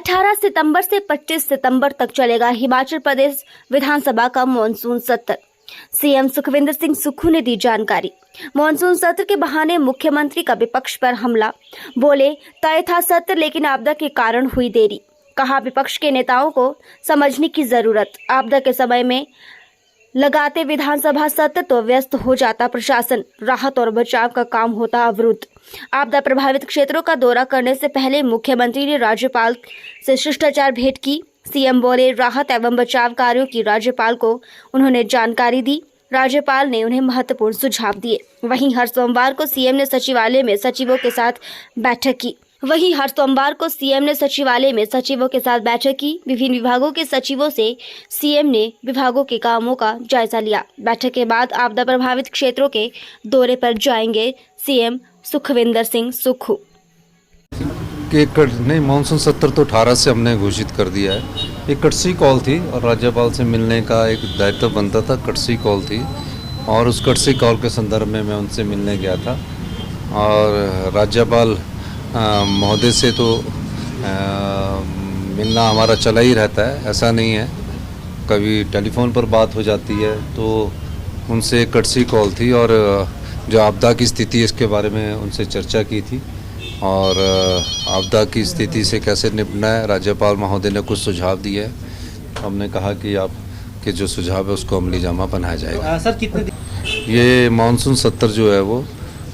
18 सितंबर से 25 सितंबर तक चलेगा हिमाचल प्रदेश विधानसभा का मॉनसून सत्र। सीएम सुखविंदर सिंह सुक्खू ने दी जानकारी। मॉनसून सत्र के बहाने मुख्यमंत्री का विपक्ष पर हमला। बोले, तय था सत्र लेकिन आपदा के कारण हुई देरी। कहा, विपक्ष के नेताओं को समझने की जरूरत। आपदा के समय में लगाते विधानसभा सत्र तो व्यस्त हो जाता प्रशासन, राहत और बचाव का काम होता अवरुद्ध। आपदा प्रभावित क्षेत्रों का दौरा करने से पहले मुख्यमंत्री ने राज्यपाल से शिष्टाचार भेंट की। सीएम बोले, राहत एवं बचाव कार्यों की राज्यपाल को उन्होंने जानकारी दी। राज्यपाल ने उन्हें महत्वपूर्ण सुझाव दिए। वहीं हर सोमवार को सीएम ने सचिवालय में सचिवों के साथ बैठक की। विभिन्न विभागों के सचिवों से सीएम ने विभागों के कामों का जायजा लिया। बैठक के बाद आपदा प्रभावित क्षेत्रों के दौरे पर जाएंगे सीएम सुखविंदर सिंह सुक्खू। नहीं, मानसून सत्र तो 18 से हमने घोषित कर दिया है। एक कटसी कॉल थी और राज्यपाल से मिलने का एक दायित्व बनता था। कटसी कॉल थी और उस कटसी कॉल के संदर्भ में मैं उनसे मिलने गया था। और राज्यपाल महोदय से तो मिलना हमारा चला ही रहता है, ऐसा नहीं है। कभी टेलीफोन पर बात हो जाती है, तो उनसे कटसी कॉल थी और जो आपदा की स्थिति इसके बारे में उनसे चर्चा की थी और आपदा की स्थिति से कैसे निपटना है राज्यपाल महोदय ने कुछ सुझाव दिए हैं। हमने कहा कि आपके जो सुझाव है उसको अमली जामा बनाया जाएगा। सर, कितने ये मानसून सत्र जो है वो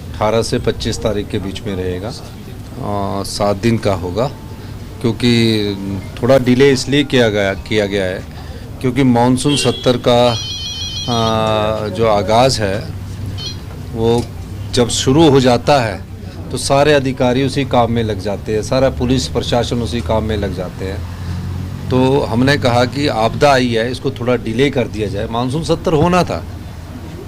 18 से 25 तारीख के बीच में रहेगा। 7 दिन का होगा, क्योंकि थोड़ा डिले इसलिए किया गया है क्योंकि मानसून सत्र का जो आगाज़ है वो जब शुरू हो जाता है तो सारे अधिकारी उसी काम में लग जाते हैं, सारा पुलिस प्रशासन उसी काम में लग जाते हैं। तो हमने कहा कि आपदा आई है, इसको थोड़ा डिले कर दिया जाए। मानसून सत्र होना था,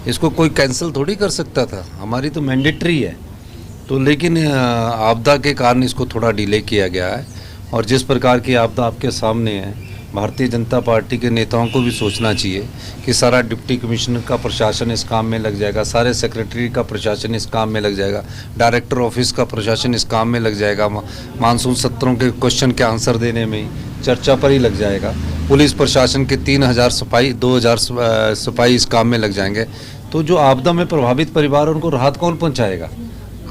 इसको कोई कैंसिल थोड़ी कर सकता था, हमारी तो मैंडेटरी है। तो लेकिन आपदा के कारण इसको थोड़ा डिले किया गया है। और जिस प्रकार की आपदा आपके सामने है, भारतीय जनता पार्टी के नेताओं को भी सोचना चाहिए कि सारा डिप्टी कमिश्नर का प्रशासन इस काम में लग जाएगा, सारे सेक्रेटरी का प्रशासन इस काम में लग जाएगा, डायरेक्टर ऑफिस का प्रशासन इस काम में लग जाएगा, मानसून सत्रों के क्वेश्चन के आंसर देने में ही, चर्चा पर ही लग जाएगा। पुलिस प्रशासन के 3000 सिपाही, 2000 सिपाही इस काम में लग जाएंगे। तो जो आपदा में प्रभावित परिवार, उनको राहत कौन पहुँचाएगा?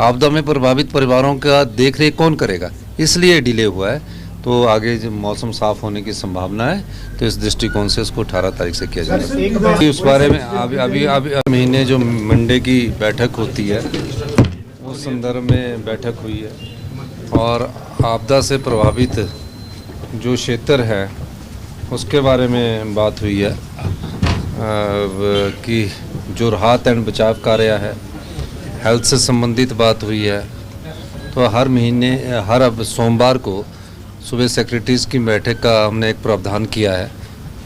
आपदा में प्रभावित परिवारों का देख रेख कौन करेगा? इसलिए डिले हुआ है। तो आगे जब मौसम साफ होने की संभावना है तो इस दृष्टिकोण से उसको 18 तारीख से किया जाएगा। उस बारे में अभी महीने जो मंडे की बैठक होती है उस संदर्भ में बैठक हुई है और आपदा से प्रभावित जो क्षेत्र है उसके बारे में बात हुई है कि जो राहत एंड बचाव कार्य है, हेल्थ से संबंधित बात हुई है। तो हर अब सोमवार को सुबह सेक्रेटरीज़ की बैठक का हमने एक प्रावधान किया है।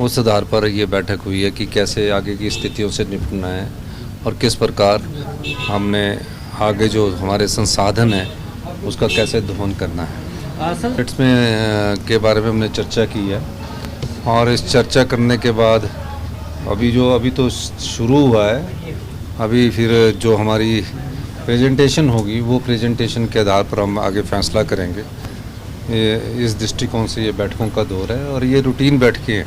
उस आधार पर ये बैठक हुई है कि कैसे आगे की स्थितियों से निपटना है और किस प्रकार हमने आगे जो हमारे संसाधन है उसका कैसे दोहन करना है। में के बारे में हमने चर्चा की है और इस चर्चा करने के बाद अभी तो शुरू हुआ है। अभी फिर जो हमारी प्रेजेंटेशन होगी वो प्रेजेंटेशन के आधार पर हम आगे फैसला करेंगे। इस दृष्टिकोण से ये बैठकों का दौर है और ये रूटीन बैठकें हैं।